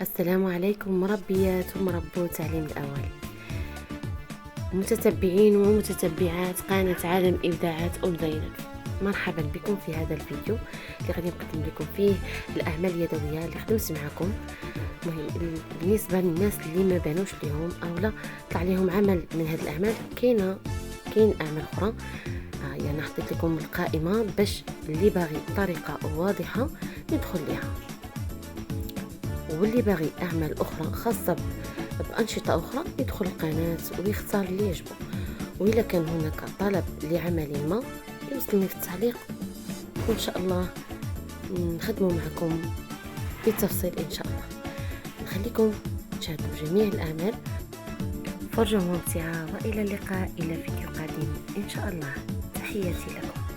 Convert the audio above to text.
السلام عليكم مربيات ومربو تعليم الأول، متتبعين ومتتبعات قناة عالم إبداعات أم زينب. مرحبا بكم في هذا الفيديو اللي غادي نقدم لكم فيه الأعمال اليدوية اللي خدمت معكم. مهم بالنسبة للناس اللي ما بانوش ليهم أو لا طلع ليهم عمل من هذه الأعمال، كاين أعمال أخرى. يعني حطيت لكم القائمة باش اللي باغي طريقة واضحة يدخل ليها، واللي باغي أعمال أخرى خاصة بأنشطة أخرى يدخل القناة ويختار اللي يعجبه. وإذا كان هناك طلب لعمل ما يوصلني في التعليق، وإن شاء الله نخدمه معكم بالتفصيل إن شاء الله. نخليكم تشاهدوا جميع الأعمال. فرجة ممتعة، وإلى اللقاء إلى فيديو قادم إن شاء الله. تحياتي لكم.